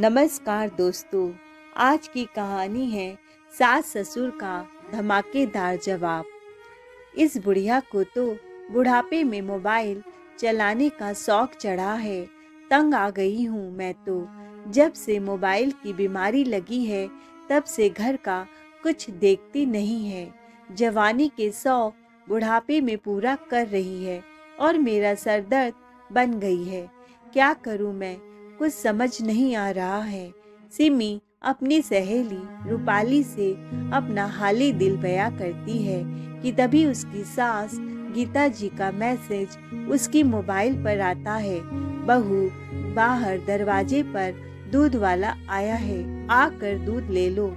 नमस्कार दोस्तों। आज की कहानी है सास ससुर का धमाकेदार जवाब। इस बुढ़िया को तो बुढ़ापे में मोबाइल चलाने का शौक चढ़ा है। तंग आ गई हूँ मैं तो। जब से मोबाइल की बीमारी लगी है तब से घर का कुछ देखती नहीं है। जवानी के शौक बुढ़ापे में पूरा कर रही है और मेरा सर दर्द बन गई है। क्या करूँ मैं, कुछ समझ नहीं आ रहा है। सिमी अपनी सहेली रूपाली से अपना हाली दिल बयां करती है कि तभी उसकी सास गीता जी का मैसेज उसकी मोबाइल पर आता है। बहू, बाहर दरवाजे पर दूध वाला आया है, आकर दूध ले लो।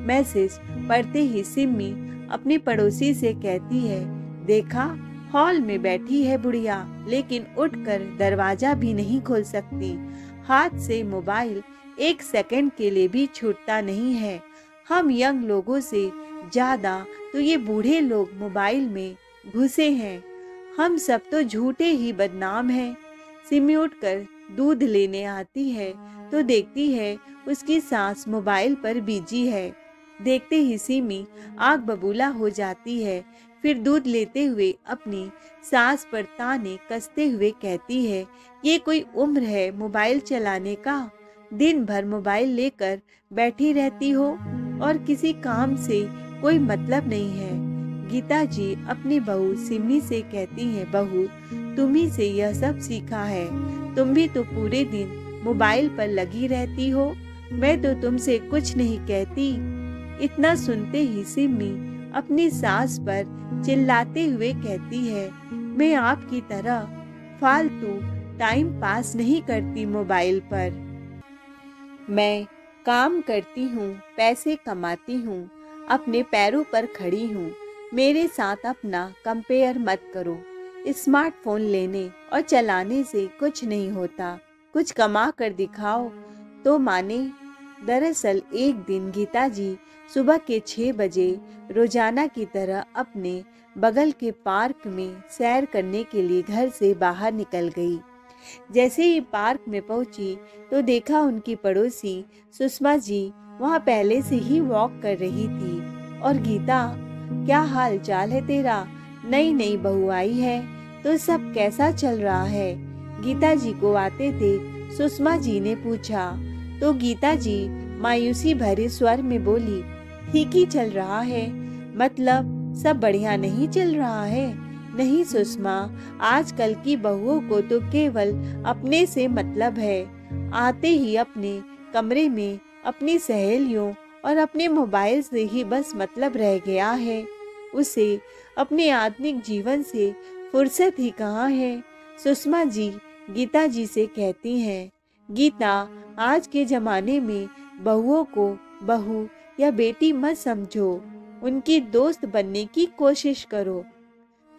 मैसेज पढ़ते ही सिमी अपनी पड़ोसी से कहती है, देखा, हॉल में बैठी है बुढ़िया, लेकिन उठकर दरवाजा भी नहीं खोल सकती। हाथ से मोबाइल एक सेकंड के लिए भी छूटता नहीं है। हम यंग लोगों से ज्यादा तो ये बूढ़े लोग मोबाइल में घुसे हैं। हम सब तो झूठे ही बदनाम हैं। सिमी उठकर दूध लेने आती है तो देखती है उसकी सास मोबाइल पर बिजी है। देखते ही सिमी आग बबूला हो जाती है। फिर दूध लेते हुए अपनी सास पर ताने कसते हुए कहती है, ये कोई उम्र है मोबाइल चलाने का? दिन भर मोबाइल लेकर बैठी रहती हो और किसी काम से कोई मतलब नहीं है। गीता जी अपनी बहू सिमी से कहती हैं, बहू, तुम्ही से यह सब सीखा है। तुम भी तो पूरे दिन मोबाइल पर लगी रहती हो। मैं तो तुमसे कुछ नहीं कहती। इतना सुनते ही सिमी अपनी सास पर चिल्लाते हुए कहती है, मैं आपकी तरह फालतू टाइम पास नहीं करती मोबाइल पर। मैं काम करती हूँ, पैसे कमाती हूँ, अपने पैरों पर खड़ी हूँ। मेरे साथ अपना कंपेयर मत करो। स्मार्टफोन लेने और चलाने से कुछ नहीं होता। कुछ कमा कर दिखाओ तो माने। दरअसल एक दिन गीता जी सुबह के 6 बजे रोजाना की तरह अपने बगल के पार्क में सैर करने के लिए घर से बाहर निकल गई। जैसे ही पार्क में पहुंची तो देखा उनकी पड़ोसी सुषमा जी वहां पहले से ही वॉक कर रही थी। और गीता, क्या हाल चाल है तेरा? नई नई बहू आई है तो सब कैसा चल रहा है? गीता जी को आते थे सुषमा जी ने पूछा तो गीता जी मायूसी भरे स्वर में बोली, ठीक ही चल रहा है। मतलब सब बढ़िया नहीं चल रहा है? नहीं सुषमा, आजकल की बहुओं को तो केवल अपने से मतलब है। आते ही अपने कमरे में अपनी सहेलियों और अपने मोबाइल से ही बस मतलब रह गया है। उसे अपने आत्मिक जीवन से फुर्सत ही कहाँ है। सुषमा जी गीता जी से कहती हैं, गीता, आज के जमाने में बहुओं को बहू या बेटी मत समझो, उनकी दोस्त बनने की कोशिश करो।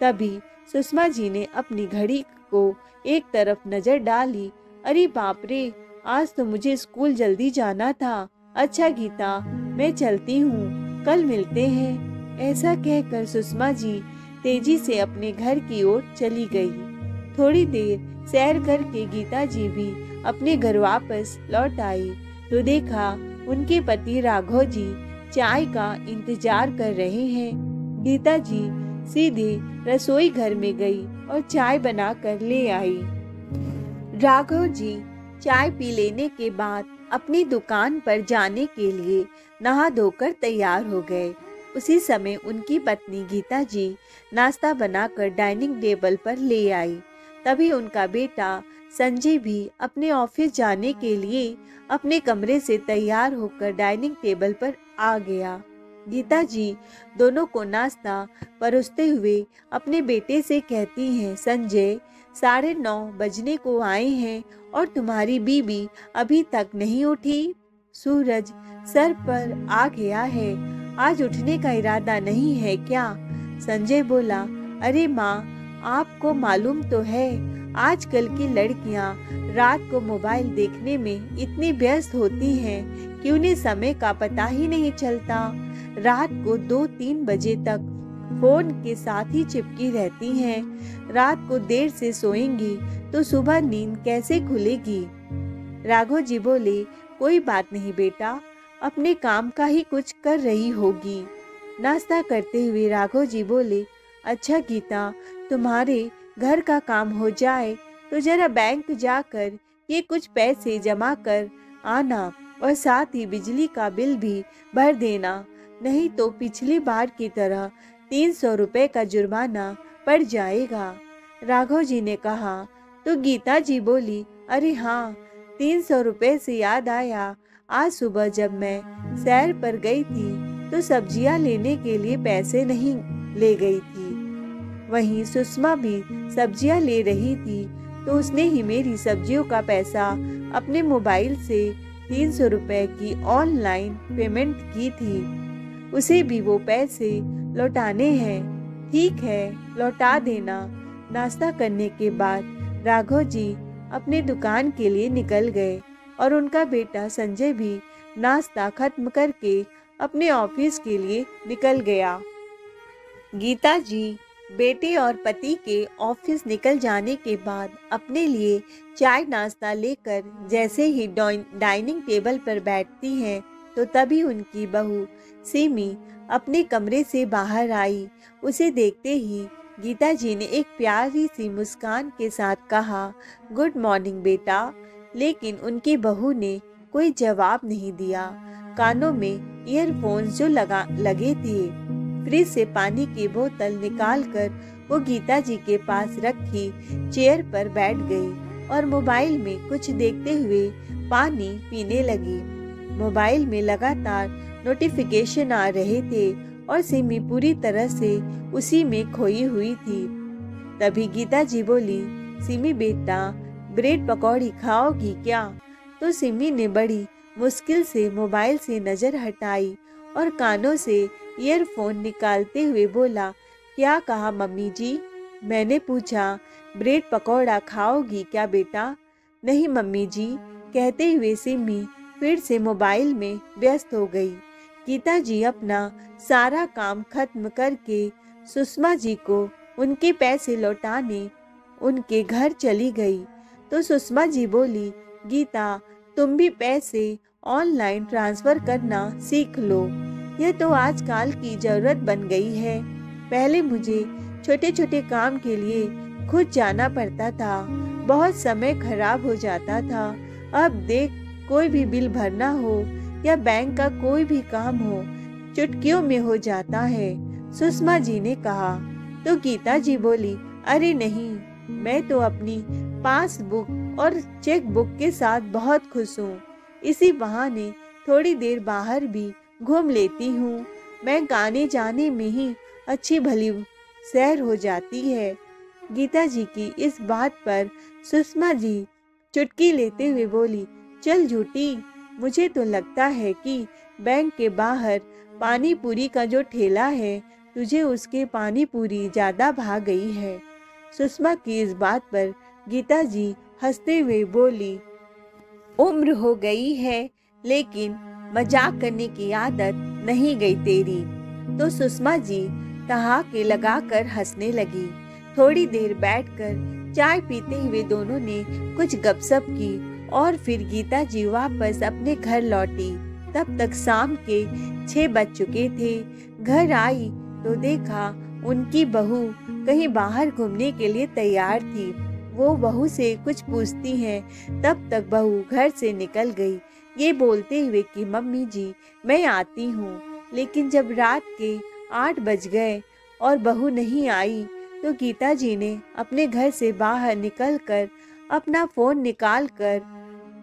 तभी सुषमा जी ने अपनी घड़ी को एक तरफ नजर डाली। अरे बाप रे, आज तो मुझे स्कूल जल्दी जाना था। अच्छा गीता, मैं चलती हूँ, कल मिलते हैं। ऐसा कहकर सुषमा जी तेजी से अपने घर की ओर चली गई। थोड़ी देर सैर करके गीता जी भी अपने घर वापस लौट आई तो देखा उनके पति राघव जी चाय का इंतजार कर रहे हैं। गीता जी सीधे रसोई घर में गई और चाय बनाकर ले आई। राघव जी चाय पी लेने के बाद अपनी दुकान पर जाने के लिए नहा धोकर तैयार हो गए। उसी समय उनकी पत्नी गीता जी नाश्ता बनाकर डाइनिंग टेबल पर ले आई। तभी उनका बेटा संजय भी अपने ऑफिस जाने के लिए अपने कमरे से तैयार होकर डाइनिंग टेबल पर आ गया। गीता जी दोनों को नाश्ता परोसते हुए अपने बेटे से कहती हैं, संजय, 9:30 बजने को आए हैं और तुम्हारी बीबी अभी तक नहीं उठी। सूरज सर पर आ गया है, आज उठने का इरादा नहीं है क्या? संजय बोला, अरे माँ, आपको मालूम तो है आजकल की लड़कियां रात को मोबाइल देखने में इतनी व्यस्त होती हैं कि उन्हें समय का पता ही नहीं चलता। रात को 2-3 बजे तक फोन के साथ ही चिपकी रहती हैं। रात को देर से सोएंगी तो सुबह नींद कैसे खुलेगी? राघव जी बोले, कोई बात नहीं बेटा, अपने काम का ही कुछ कर रही होगी। नाश्ता करते हुए राघव जी बोले, अच्छा गीता, तुम्हारे घर का काम हो जाए तो जरा बैंक जाकर ये कुछ पैसे जमा कर आना और साथ ही बिजली का बिल भी भर देना, नहीं तो पिछली बार की तरह 300 रुपए का जुर्माना पड़ जाएगा। राघव जी ने कहा तो गीता जी बोली, अरे हाँ, 300 रुपए से याद आया, आज सुबह जब मैं सैर पर गई थी तो सब्जियां लेने के लिए पैसे नहीं ले गई थी। वहीं सुषमा भी सब्जियां ले रही थी तो उसने ही मेरी सब्जियों का पैसा अपने मोबाइल से 300 रुपए की ऑनलाइन पेमेंट की थी। उसे भी वो पैसे लौटाने हैं। ठीक है, लौटा देना। नाश्ता करने के बाद राघव जी अपने दुकान के लिए निकल गए और उनका बेटा संजय भी नाश्ता खत्म करके अपने ऑफिस के लिए निकल गया। गीता जी बेटे और पति के ऑफिस निकल जाने के बाद अपने लिए चाय नाश्ता लेकर जैसे ही डाइनिंग टेबल पर बैठती हैं तो तभी उनकी बहू सिमी अपने कमरे से बाहर आई। उसे देखते ही गीता जी ने एक प्यारी सी मुस्कान के साथ कहा, गुड मॉर्निंग बेटा। लेकिन उनकी बहू ने कोई जवाब नहीं दिया। कानों में ईयरफोन्स जो लगे थे। फ्रिज से पानी की बोतल निकालकर वो गीता जी के पास रखी चेयर पर बैठ गई और मोबाइल में कुछ देखते हुए पानी पीने लगी। मोबाइल में लगातार नोटिफिकेशन आ रहे थे और सिमी पूरी तरह से उसी में खोई हुई थी। तभी गीता जी बोली, सिमी बेटा, ब्रेड पकौड़ी खाओगी क्या? तो सिमी ने बड़ी मुश्किल से मोबाइल से नजर हटाई और कानों से ईयरफोन निकालते हुए बोला, क्या कहा मम्मी जी? मैंने पूछा, ब्रेड पकौड़ा खाओगी क्या बेटा? नहीं मम्मी जी, कहते हुए सिमी फिर से मोबाइल में व्यस्त हो गई। गीता जी अपना सारा काम खत्म करके सुषमा जी को उनके पैसे लौटाने उनके घर चली गई। तो सुषमा जी बोली, गीता, तुम भी पैसे ऑनलाइन ट्रांसफर करना सीख लो, यह तो आजकल की जरूरत बन गई है। पहले मुझे छोटे छोटे काम के लिए खुद जाना पड़ता था, बहुत समय खराब हो जाता था। अब देख, कोई भी बिल भरना हो या बैंक का कोई भी काम हो, चुटकियों में हो जाता है। सुषमा जी ने कहा। तो गीता जी बोली, अरे नहीं, मैं तो अपनी पासबुक और चेक बुक के साथ बहुत खुश हूँ। इसी बहाने थोड़ी देर बाहर भी घूम लेती हूँ। मैं गाने जाने में ही अच्छी भली सैर हो जाती है। गीता जी की इस बात पर सुषमा जी चुटकी लेते हुए बोली, चल झूठी, मुझे तो लगता है कि बैंक के बाहर पानी पूरी का जो ठेला है, तुझे उसके पानी पूरी ज्यादा भा गई है। सुषमा की इस बात पर गीता जी हंसते हुए बोली, उम्र हो गई है लेकिन मजाक करने की आदत नहीं गई तेरी। तो सुषमा जी ठहाके लगाकर हंसने लगी। थोड़ी देर बैठकर चाय पीते हुए दोनों ने कुछ गपशप की और फिर गीता जी वापस अपने घर लौटी। तब तक शाम के 6 बज चुके थे। घर आई तो देखा उनकी बहू कहीं बाहर घूमने के लिए तैयार थी। वो बहू से कुछ पूछती हैं, तब तक बहू घर से निकल गई, ये बोलते हुए कि मम्मी जी, मैं आती हूँ। लेकिन जब रात के 8 बज गए और बहू नहीं आई तो गीता जी ने अपने घर से बाहर निकलकर अपना फोन निकालकर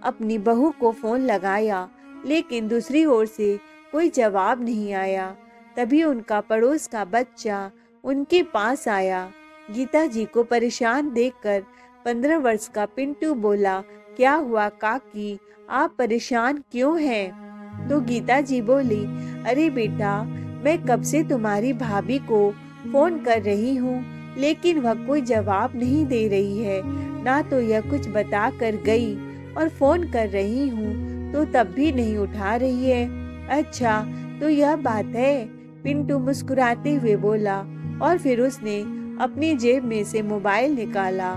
अपनी बहू को फोन लगाया, लेकिन दूसरी ओर से कोई जवाब नहीं आया। तभी उनका पड़ोस का बच्चा उनके पास आया। गीता जी को परेशान देखकर 15 वर्ष का पिंटू बोला, क्या हुआ काकी, आप परेशान क्यों हैं? तो गीता जी बोली, अरे बेटा, मैं कब से तुम्हारी भाभी को फोन कर रही हूँ, लेकिन वह कोई जवाब नहीं दे रही है, ना तो यह कुछ बता कर गई, और फोन कर रही हूँ तो तब भी नहीं उठा रही है। अच्छा, तो यह बात है, पिंटू मुस्कुराते हुए बोला और फिर उसने अपनी जेब में से मोबाइल निकाला।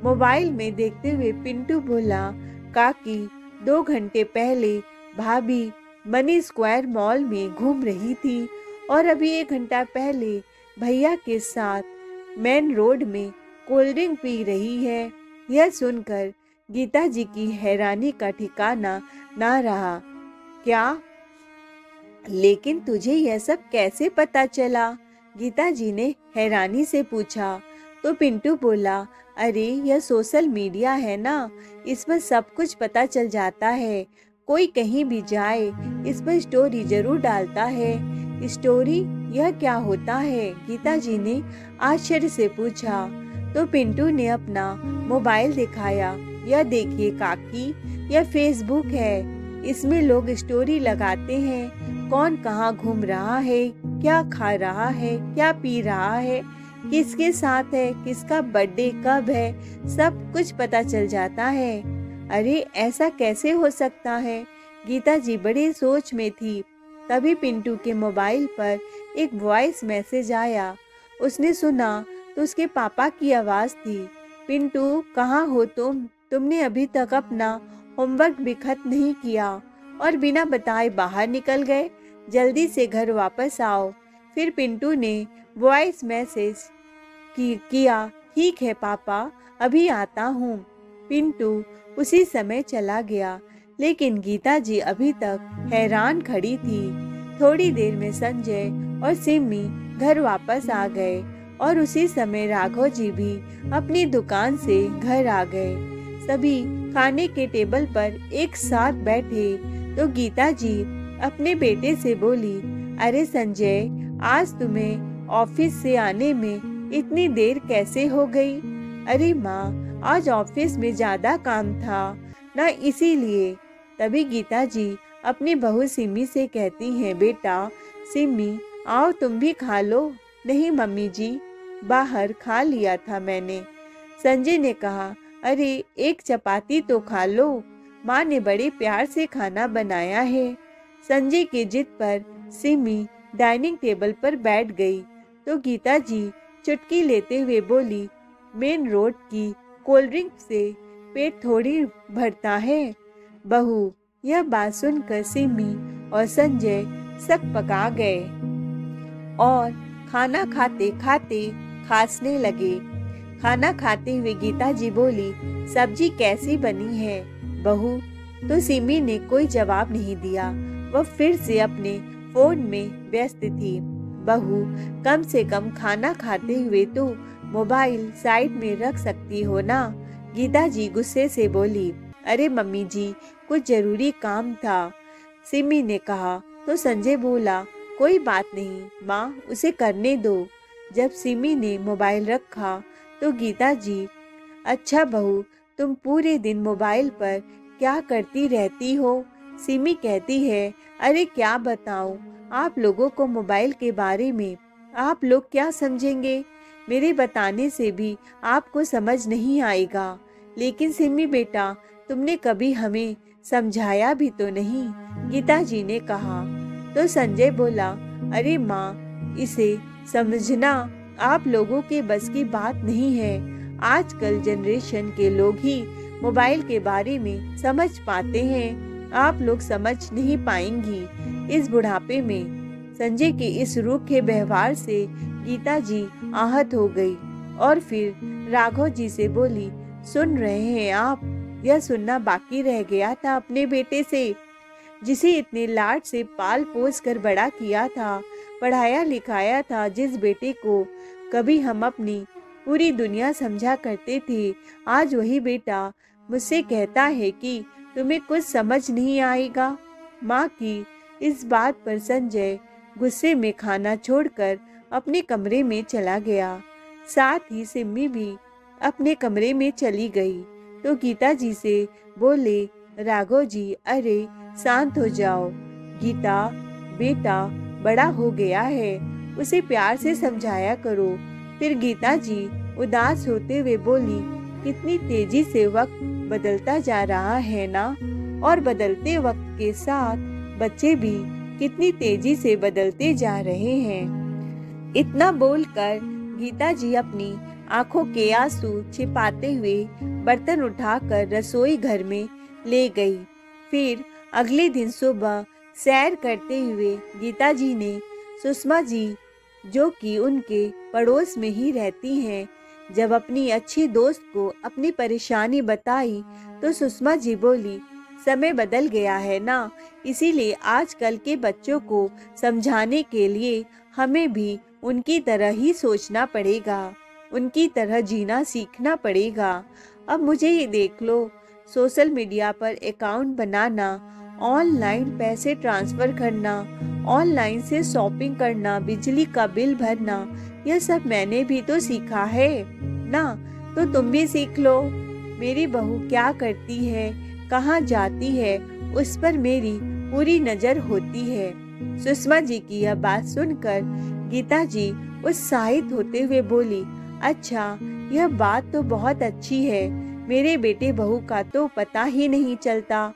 मोबाइल में देखते हुए पिंटू बोला, काकी, 2 घंटे पहले भाभी मनी स्क्वायर मॉल में घूम रही थी और अभी 1 घंटा पहले भैया के साथ मेन रोड में कोल्ड ड्रिंक पी रही है। यह सुनकर गीता जी की हैरानी का ठिकाना ना रहा। क्या? लेकिन तुझे यह सब कैसे पता चला? गीता जी ने हैरानी से पूछा। तो पिंटू बोला, अरे यह सोशल मीडिया है ना, इस पर सब कुछ पता चल जाता है। कोई कहीं भी जाए इस पर स्टोरी जरूर डालता है। स्टोरी? यह क्या होता है? गीता जी ने आश्चर्य से पूछा। तो पिंटू ने अपना मोबाइल दिखाया। यह देखिए काकी, यह फेसबुक है। इसमें लोग स्टोरी लगाते हैं, कौन कहाँ घूम रहा है, क्या खा रहा है, क्या पी रहा है, किसके साथ है, किसका बर्थडे कब है, सब कुछ पता चल जाता है। अरे ऐसा कैसे हो सकता है? गीता जी बड़ी सोच में थी। तभी पिंटू के मोबाइल पर एक वॉइस मैसेज आया। उसने सुना तो उसके पापा की आवाज़ थी। पिंटू, कहाँ हो तुम? तुमने अभी तक अपना होमवर्क भी खत्म नहीं किया और बिना बताए बाहर निकल गए। जल्दी से घर वापस आओ। फिर पिंटू ने वॉइस मैसेज किया, ठीक है पापा, अभी आता हूँ। पिंटू उसी समय चला गया, लेकिन गीता जी अभी तक हैरान खड़ी थी। थोड़ी देर में संजय और सिमी घर वापस आ गए और उसी समय राघव जी भी अपनी दुकान से घर आ गए। सभी खाने के टेबल पर एक साथ बैठे तो गीता जी अपने बेटे से बोली, अरे संजय, आज तुम्हें ऑफिस से आने में इतनी देर कैसे हो गई? अरे माँ, आज ऑफिस में ज्यादा काम था ना, इसीलिए। तभी गीता जी अपनी बहू सिमी से कहती हैं, बेटा सिमी, आओ तुम भी खा लो। नहीं मम्मी जी, बाहर खा लिया था मैंने। संजय ने कहा, अरे एक चपाती तो खा लो, माँ ने बड़े प्यार से खाना बनाया है। संजय की जिद पर सिमी डाइनिंग टेबल पर बैठ गई तो गीता जी चुटकी लेते हुए बोली, मेन रोड की कोल्ड ड्रिंक से पेट थोड़ी भरता है। बहू, यह बात सुनकर सिमी और संजय सक पका गए और खाना खाते खाते खांसने लगे। खाना खाते हुए गीता जी बोली, सब्जी कैसी बनी है बहू? तो सिमी ने कोई जवाब नहीं दिया। वह फिर से अपने फोन में व्यस्त थी। बहू, कम से कम खाना खाते हुए तो मोबाइल साइड में रख सकती हो ना? गीता जी गुस्से से बोली। अरे मम्मी जी, कुछ जरूरी काम था, सिमी ने कहा। तो संजय बोला, कोई बात नहीं माँ, उसे करने दो। जब सिमी ने मोबाइल रखा तो गीता जी, अच्छा बहू, तुम पूरे दिन मोबाइल पर क्या करती रहती हो? सिमी कहती है, अरे क्या बताऊं आप लोगों को मोबाइल के बारे में, आप लोग क्या समझेंगे? मेरे बताने से भी आपको समझ नहीं आएगा। लेकिन सिमी बेटा, तुमने कभी हमें समझाया भी तो नहीं, गीता जी ने कहा। तो संजय बोला, अरे माँ, इसे समझना आप लोगों के बस की बात नहीं है। आजकल जनरेशन के लोग ही मोबाइल के बारे में समझ पाते हैं, आप लोग समझ नहीं पाएंगी इस बुढ़ापे में। संजय के इस रूखे व्यवहार से गीता जी आहत हो गई और फिर राघव जी से बोली, सुन रहे हैं आप? यह सुनना बाकी रह गया था अपने बेटे से, जिसे इतने लाड से पाल पोस कर बड़ा किया था, पढ़ाया लिखाया था, जिस बेटे को कभी हम अपनी पूरी दुनिया समझा करते थे। आज वही बेटा मुझसे कहता है कि तुम्हें कुछ समझ नहीं आएगा। माँ की इस बात पर संजय गुस्से में खाना छोड़कर अपने कमरे में चला गया। साथ ही सिम्मी भी अपने कमरे में चली गई तो गीता जी से बोले, राघव जी, अरे शांत हो जाओ। गीता बेटा बड़ा हो गया है, उसे प्यार से समझाया करो। फिर गीता जी उदास होते हुए बोली, कितनी तेजी से वक्त बदलता जा रहा है ना, और बदलते वक्त के साथ बच्चे भी कितनी तेजी से बदलते जा रहे हैं। इतना बोलकर गीता जी अपनी आंखों के आंसू छिपाते हुए बर्तन उठाकर रसोई घर में ले गई फिर अगले दिन सुबह सैर करते हुए गीता जी ने सुषमा जी, जो कि उनके पड़ोस में ही रहती हैं, जब अपनी अच्छी दोस्त को अपनी परेशानी बताई तो सुषमा जी बोली, समय बदल गया है ना, इसीलिए आजकल के बच्चों को समझाने के लिए हमें भी उनकी तरह ही सोचना पड़ेगा, उनकी तरह जीना सीखना पड़ेगा। अब मुझे ये देख लो, सोशल मीडिया पर अकाउंट बनाना, ऑनलाइन पैसे ट्रांसफ़र करना, ऑनलाइन से शॉपिंग करना, बिजली का बिल भरना, यह सब मैंने भी तो सीखा है ना, तो तुम भी सीख लो। मेरी बहू क्या करती है, कहाँ जाती है, उस पर मेरी पूरी नज़र होती है। सुषमा जी की यह बात सुनकर गीता जी उत्साहित होते हुए बोली, अच्छा, यह बात तो बहुत अच्छी है। मेरे बेटे बहू का तो पता ही नहीं चलता।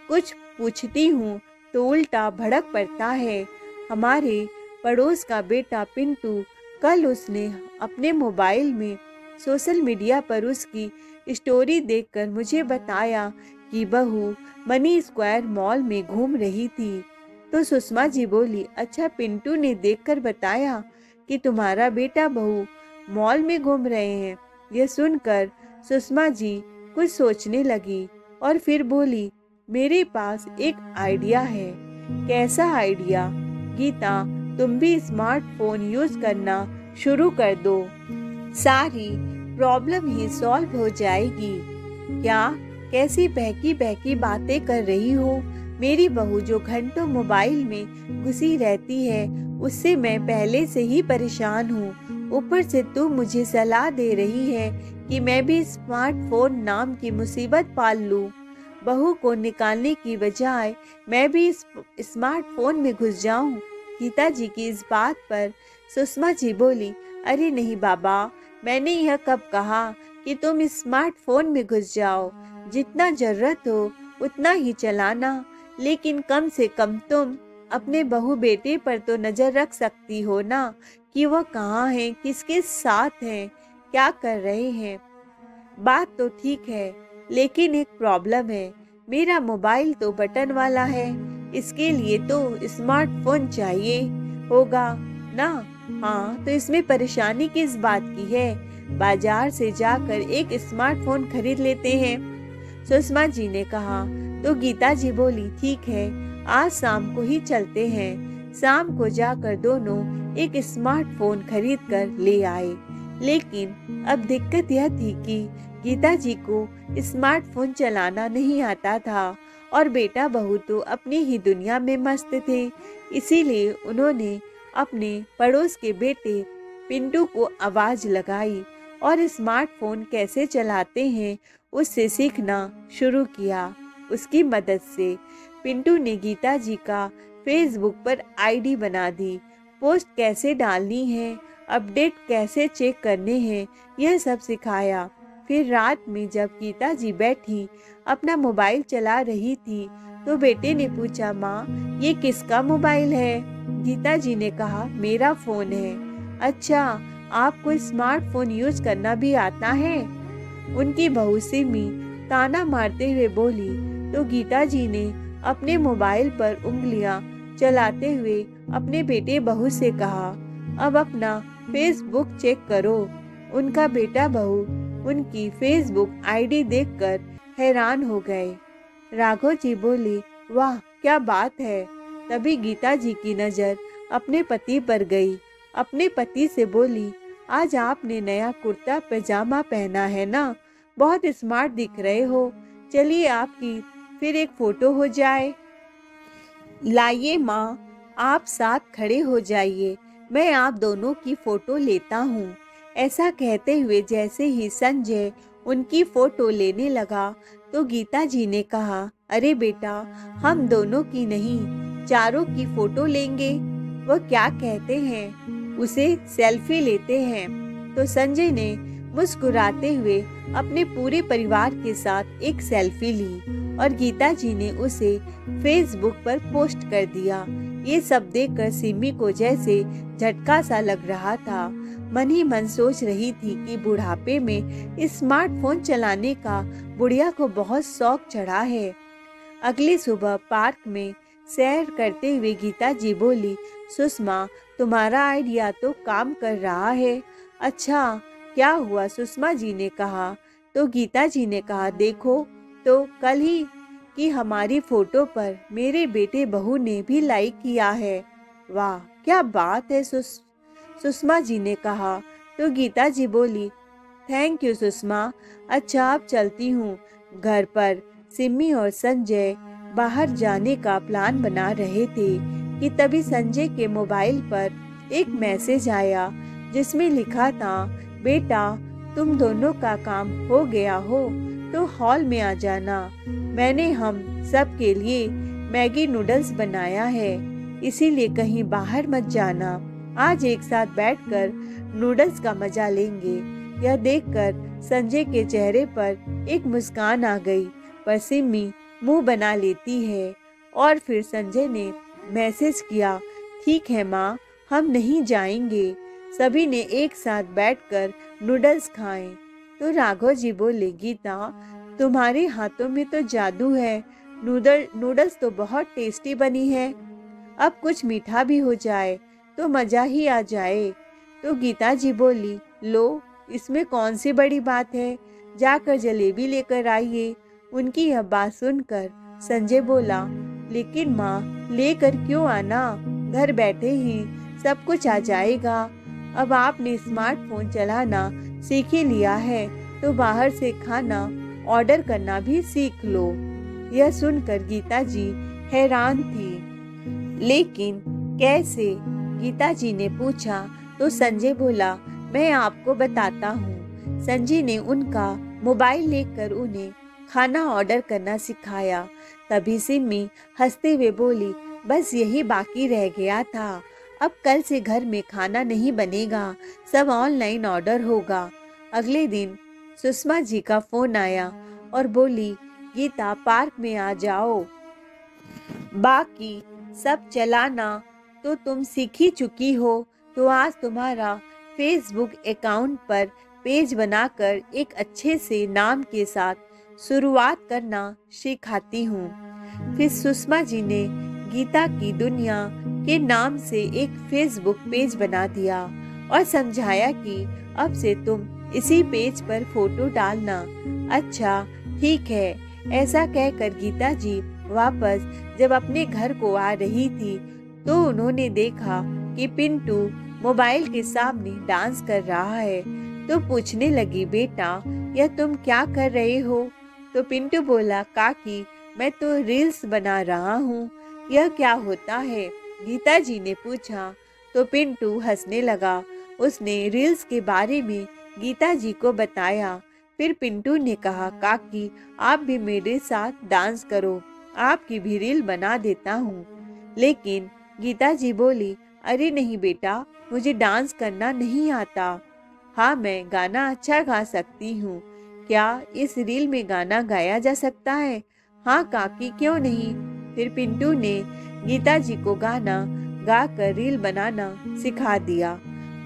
कुछ पूछती हूँ तो उल्टा भड़क पड़ता है। हमारे पड़ोस का बेटा पिंटू, कल उसने अपने मोबाइल में सोशल मीडिया पर उसकी स्टोरी देखकर मुझे बताया कि बहू मनी स्क्वायर मॉल में घूम रही थी। तो सुषमा जी बोली, अच्छा, पिंटू ने देखकर बताया कि तुम्हारा बेटा बहू मॉल में घूम रहे हैं। यह सुनकर सुषमा जी कुछ सोचने लगी और फिर बोली, मेरे पास एक आइडिया है। कैसा आइडिया? गीता, तुम भी स्मार्टफोन यूज करना शुरू कर दो, सारी प्रॉब्लम ही सॉल्व हो जाएगी। क्या? कैसी बहकी बहकी बातें कर रही हो? मेरी बहू जो घंटों मोबाइल में घुसी रहती है, उससे मैं पहले से ही परेशान हूँ। ऊपर से तू मुझे सलाह दे रही है कि मैं भी स्मार्टफोन नाम की मुसीबत पाल लूँ। बहू को निकालने की बजाय मैं भी स्मार्टफोन में घुस जाऊं। गीता जी की इस बात पर सुषमा जी बोली, अरे नहीं बाबा, मैंने यह कब कहा कि तुम स्मार्टफोन में घुस जाओ। जितना जरूरत हो उतना ही चलाना, लेकिन कम से कम तुम अपने बहू बेटे पर तो नजर रख सकती हो ना, कि वह कहाँ हैं, किसके साथ हैं, क्या कर रहे हैं। बात तो ठीक है, लेकिन एक प्रॉब्लम है। मेरा मोबाइल तो बटन वाला है, इसके लिए तो स्मार्टफोन चाहिए होगा ना। हाँ, तो इसमें परेशानी किस बात की है? बाजार से जाकर एक स्मार्टफोन खरीद लेते हैं, सुषमा जी ने कहा। तो गीता जी बोली, ठीक है, आज शाम को ही चलते हैं। शाम को जाकर दोनों एक स्मार्टफोन खरीद कर ले आए। लेकिन अब दिक्कत यह थी कि गीता जी को स्मार्टफोन चलाना नहीं आता था और बेटा बहू तो अपनी ही दुनिया में मस्त थे। इसीलिए उन्होंने अपने पड़ोस के बेटे पिंटू को आवाज लगाई और स्मार्टफोन कैसे चलाते हैं उससे सीखना शुरू किया। उसकी मदद से पिंटू ने गीता जी का फेसबुक पर आईडी बना दी। पोस्ट कैसे डालनी है, अपडेट कैसे चेक करने हैं, यह सब सिखाया। फिर रात में जब गीता जी बैठी अपना मोबाइल चला रही थी तो बेटे ने पूछा, माँ, ये किसका मोबाइल है? गीता जी ने कहा, मेरा फोन है। अच्छा, आपको स्मार्टफोन यूज करना भी आता है? उनकी बहू सिमी ताना मारते हुए बोली। तो गीता जी ने अपने मोबाइल पर उंगलियां चलाते हुए अपने बेटे बहू से कहा, अब अपना फेसबुक चेक करो। उनका बेटा बहू उनकी फेसबुक आईडी देखकर हैरान हो गए। राघव जी बोली, वाह, क्या बात है। तभी गीता जी की नज़र अपने पति पर गई। अपने पति से बोली, आज आपने नया कुर्ता पैजामा पहना है ना, बहुत स्मार्ट दिख रहे हो। चलिए आपकी फिर एक फोटो हो जाए। लाइए माँ, आप साथ खड़े हो जाइए, मैं आप दोनों की फोटो लेता हूँ। ऐसा कहते हुए जैसे ही संजय उनकी फोटो लेने लगा तो गीता जी ने कहा, अरे बेटा, हम दोनों की नहीं, चारों की फोटो लेंगे। वो क्या कहते हैं, उसे सेल्फी लेते हैं। तो संजय ने मुस्कुराते हुए अपने पूरे परिवार के साथ एक सेल्फी ली और गीता जी ने उसे फेसबुक पर पोस्ट कर दिया। ये सब देखकर सिमी को जैसे झटका सा लग रहा था। मन ही मन सोच रही थी कि बुढ़ापे में स्मार्टफोन चलाने का बुढ़िया को बहुत शौक चढ़ा है। अगली सुबह पार्क में सैर करते हुए गीता जी बोली, सुषमा, तुम्हारा आइडिया तो काम कर रहा है। अच्छा, क्या हुआ? सुषमा जी ने कहा। तो गीता जी ने कहा, देखो तो कल ही कि हमारी फोटो पर मेरे बेटे बहू ने भी लाइक किया है। वाह, क्या बात है सुषमा जी ने कहा। तो गीता जी बोली, थैंक यू सुषमा। अच्छा, अब चलती हूँ। घर पर सिमी और संजय बाहर जाने का प्लान बना रहे थे कि तभी संजय के मोबाइल पर एक मैसेज आया जिसमें लिखा था, बेटा तुम दोनों का काम हो गया हो तो हॉल में आ जाना। मैंने हम सब के लिए मैगी नूडल्स बनाया है, इसीलिए कहीं बाहर मत जाना। आज एक साथ बैठकर नूडल्स का मजा लेंगे। यह देखकर संजय के चेहरे पर एक मुस्कान आ गई, पर सिमी मुंह बना लेती है। और फिर संजय ने मैसेज किया, ठीक है माँ, हम नहीं जाएंगे। सभी ने एक साथ बैठकर नूडल्स खाएं। तो राघव जी बोले, गीता तुम्हारे हाथों में तो जादू है। नूडल्स तो बहुत टेस्टी बनी है। अब कुछ मीठा भी हो जाए तो मजा ही आ जाए। तो गीता जी बोली, लो, इसमें कौन सी बड़ी बात है, जाकर जलेबी लेकर आइए। उनकी यह बात सुनकर संजय बोला, लेकिन माँ, लेकर क्यों आना, घर बैठे ही सब कुछ आ जाएगा। अब आपने स्मार्टफोन चलाना सीख ही लिया है तो बाहर से खाना ऑर्डर करना भी सीख लो। यह सुनकर गीता जी हैरान थी। लेकिन कैसे? गीता जी ने पूछा। तो संजय बोला, मैं आपको बताता हूँ। संजय ने उनका मोबाइल लेकर उन्हें खाना ऑर्डर करना सिखाया। तभी सिमी हंसते हुए बोली, बस यही बाकी रह गया था। अब कल से घर में खाना नहीं बनेगा, सब ऑनलाइन ऑर्डर होगा। अगले दिन सुषमा जी का फोन आया और बोली, गीता पार्क में आ जाओ, बाकी सब चलाना तो तुम सीख ही चुकी हो। तो आज तुम्हारा फेसबुक अकाउंट पर पेज बनाकर एक अच्छे से नाम के साथ शुरुआत करना सिखाती हूँ। फिर सुषमा जी ने गीता की दुनिया के नाम से एक फेसबुक पेज बना दिया और समझाया कि अब से तुम इसी पेज पर फोटो डालना। अच्छा, ठीक है। ऐसा कहकर गीता जी वापस जब अपने घर को आ रही थी तो उन्होंने देखा कि पिंटू मोबाइल के सामने डांस कर रहा है। तो पूछने लगी, बेटा यह तुम क्या कर रहे हो? तो पिंटू बोला, काकी मैं तो रील्स बना रहा हूँ। यह क्या होता है? गीता जी ने पूछा। तो पिंटू हंसने लगा। उसने रील्स के बारे में गीता जी को बताया। फिर पिंटू ने कहा, काकी आप भी मेरे साथ डांस करो, आपकी भी रील बना देता हूँ। लेकिन गीता जी बोली, अरे नहीं बेटा, मुझे डांस करना नहीं आता। हाँ, मैं गाना अच्छा गा सकती हूँ। क्या इस रील में गाना गाया जा सकता है? हाँ काकी, क्यों नहीं। फिर पिंटू ने गीता जी को गाना गाकर रील बनाना सिखा दिया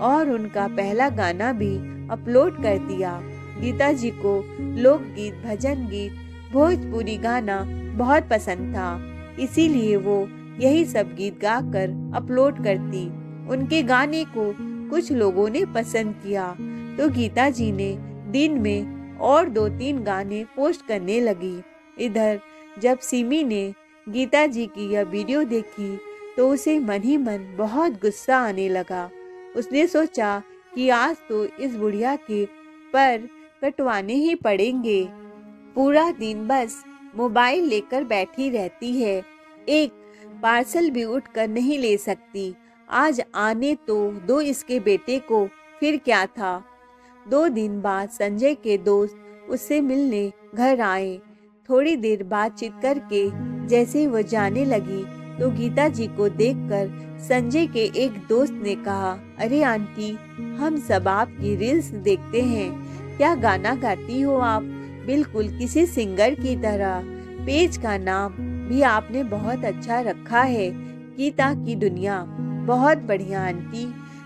और उनका पहला गाना भी अपलोड कर दिया। गीता जी को लोकगीत, भजन गीत, भोजपुरी गाना बहुत पसंद था, इसीलिए वो यही सब गीत गाकर अपलोड करती। उनके गाने को कुछ लोगों ने पसंद किया तो गीता जी ने दिन में और 2-3 गाने पोस्ट करने लगी। इधर जब सिमी ने गीता जी की यह वीडियो देखी तो उसे मन ही मन बहुत गुस्सा आने लगा। उसने सोचा कि आज तो इस बुढ़िया के पर कटवाने ही पड़ेंगे। पूरा दिन बस मोबाइल लेकर बैठी रहती है, एक पार्सल भी उठकर नहीं ले सकती। आज आने तो दो इसके बेटे को, फिर क्या था। 2 दिन बाद संजय के दोस्त उससे मिलने घर आए। थोड़ी देर बातचीत करके जैसे वो जाने लगी तो गीता जी को देखकर संजय के एक दोस्त ने कहा, अरे आंटी, हम सब आपकी रील्स देखते हैं, क्या गाना गाती हो आप, बिल्कुल किसी सिंगर की तरह। पेज का नाम भी आपने बहुत अच्छा रखा है, गीता की दुनिया। बहुत बढ़िया आंटी।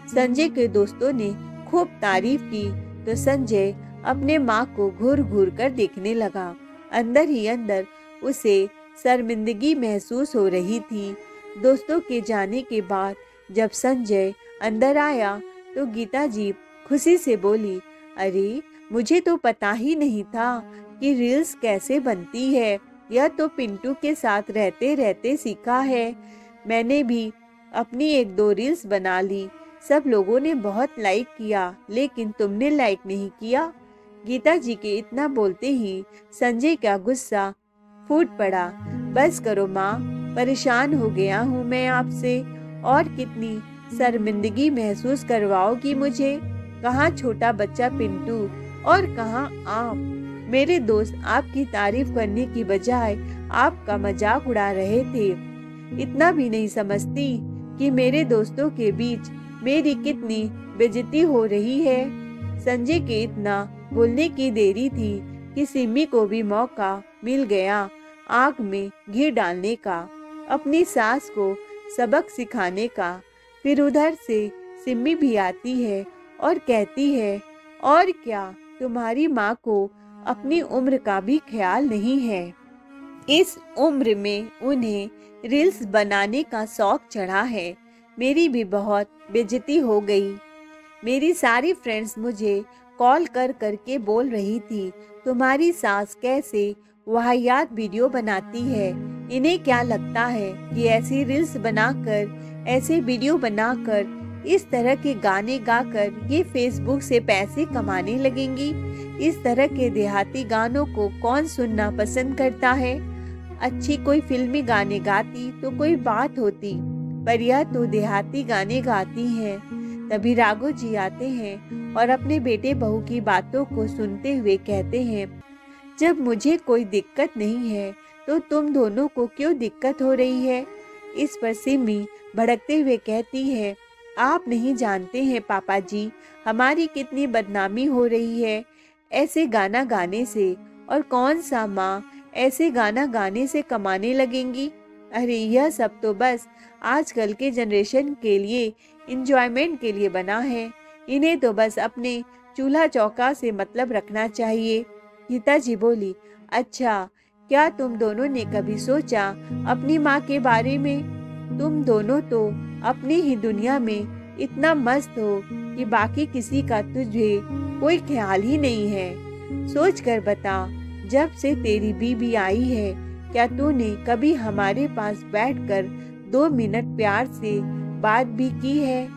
संजय के दोस्तों ने खूब तारीफ की तो संजय अपने माँ को घूर घूर कर देखने लगा। अंदर ही अंदर उसे शर्मिंदगी महसूस हो रही थी। दोस्तों के जाने के बाद जब संजय अंदर आया तो गीता जी खुशी से बोली, अरे मुझे तो पता ही नहीं था कि रील्स कैसे बनती है। यह तो पिंटू के साथ रहते रहते सीखा है। मैंने भी अपनी 1-2 रील्स बना ली। सब लोगों ने बहुत लाइक किया, लेकिन तुमने लाइक नहीं किया। गीता जी के इतना बोलते ही संजय का गुस्सा फूट पड़ा। बस करो माँ, परेशान हो गया हूँ मैं आपसे। और कितनी शर्मिंदगी महसूस करवाओगी मुझे। कहाँ छोटा बच्चा पिंटू और कहाँ आप। मेरे दोस्त आपकी तारीफ करने की बजाय आपका मजाक उड़ा रहे थे। इतना भी नहीं समझती कि मेरे दोस्तों के बीच मेरी कितनी बेइज्जती हो रही है। संजय के इतना बोलने की देरी थी कि सिमी को भी मौका मिल गया आग में घी डालने का, अपनी सास को सबक सिखाने का। फिर उधर से सिमी भी आती है और कहती है, और क्या, तुम्हारी माँ को अपनी उम्र का भी ख्याल नहीं है। इस उम्र में उन्हें रील्स बनाने का शौक चढ़ा है। मेरी भी बहुत बेइज्जती हो गई। मेरी सारी फ्रेंड्स मुझे कॉल कर करके बोल रही थी, तुम्हारी सास कैसे वाहियात वीडियो बनाती है। इन्हें क्या लगता है कि ऐसी रील्स बनाकर, ऐसे वीडियो बनाकर, इस तरह के गाने गाकर ये फेसबुक से पैसे कमाने लगेंगी। इस तरह के देहाती गानों को कौन सुनना पसंद करता है। अच्छी कोई फिल्मी गाने गाती तो कोई बात होती, पर यह तो देहाती गाने गाती हैं। तभी राघव जी आते हैं और अपने बेटे बहू की बातों को सुनते हुए कहते हैं, जब मुझे कोई दिक्कत नहीं है तो तुम दोनों को क्यों दिक्कत हो रही है। इस पर सिमी भड़कते हुए कहती है, आप नहीं जानते हैं पापा जी, हमारी कितनी बदनामी हो रही है ऐसे गाना गाने से। और कौन सा माँ ऐसे गाना गाने से कमाने लगेंगी। अरे यह सब तो बस आजकल के जनरेशन के लिए, इंजॉयमेंट के लिए बना है। इन्हें तो बस अपने चूल्हा चौका से मतलब रखना चाहिए। गीता जी बोली, अच्छा, क्या तुम दोनों ने कभी सोचा अपनी माँ के बारे में। तुम दोनों तो अपनी ही दुनिया में इतना मस्त हो कि बाकी किसी का तुझे कोई ख्याल ही नहीं है। सोच कर बता, जब से तेरी बीबी आई है, क्या तूने कभी हमारे पास बैठकर 2 मिनट प्यार से बात भी की है।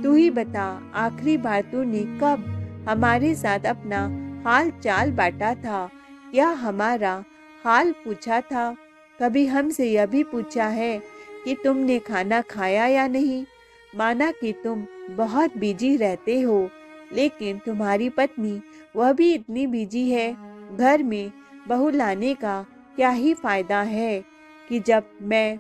तू ही बता, आखिरी बार तूने कब हमारे साथ अपना हाल चाल बांटा था या हमारा हाल पूछा था। कभी हमसे यह भी पूछा है कि तुमने खाना खाया या नहीं। माना कि तुम बहुत बिजी रहते हो, लेकिन तुम्हारी पत्नी वह भी इतनी बिजी है। घर में बहू लाने का क्या ही फायदा है कि जब मैं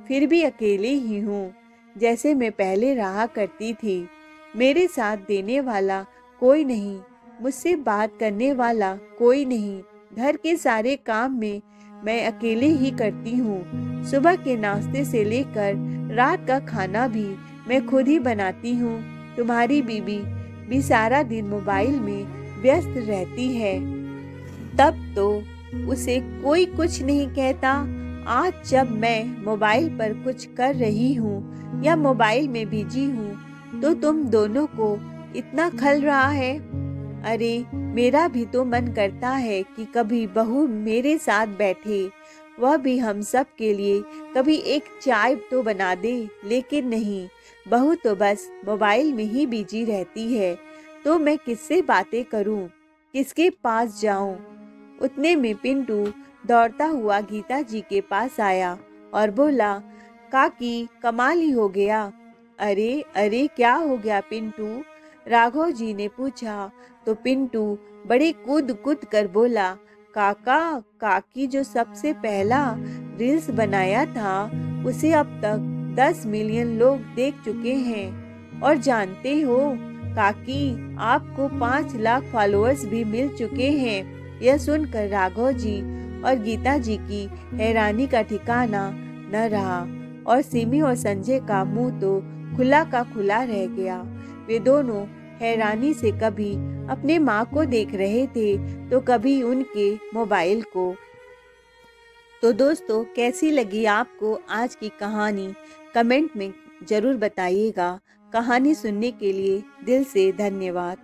फिर भी अकेले ही हूँ, जैसे मैं पहले रहा करती थी। मेरे साथ देने वाला कोई नहीं, मुझसे बात करने वाला कोई नहीं। घर के सारे काम में मैं अकेले ही करती हूँ। सुबह के नाश्ते से लेकर रात का खाना भी मैं खुद ही बनाती हूँ। तुम्हारी बीबी भी सारा दिन मोबाइल में व्यस्त रहती है, तब तो उसे कोई कुछ नहीं कहता। आज जब मैं मोबाइल पर कुछ कर रही हूँ या मोबाइल में बिजी हूँ तो तुम दोनों को इतना खल रहा है। अरे मेरा भी तो मन करता है कि कभी बहू मेरे साथ बैठे, वह भी हम सब के लिए कभी एक चाय तो बना दे, लेकिन नहीं, बहू तो बस मोबाइल में ही बिजी रहती है। तो मैं किससे बातें करूं, किसके पास जाऊं। उतने में पिंटू दौड़ता हुआ गीता जी के पास आया और बोला, काकी कमाल ही हो गया। अरे अरे क्या हो गया पिंटू, राघव जी ने पूछा तो पिंटू बड़े कूद कूद कर बोला, काका, काकी जो सबसे पहला रील्स बनाया था उसे अब तक 10 मिलियन लोग देख चुके हैं। और जानते हो काकी, आपको 5 लाख फॉलोअर्स भी मिल चुके हैं। यह सुनकर राघव जी और गीता जी की हैरानी का ठिकाना न रहा और सिमी और संजय का मुंह तो खुला का खुला रह गया। वे दोनों हैरानी से कभी अपने माँ को देख रहे थे तो कभी उनके मोबाइल को। तो दोस्तों, कैसी लगी आपको आज की कहानी, कमेंट में ज़रूर बताइएगा। कहानी सुनने के लिए दिल से धन्यवाद।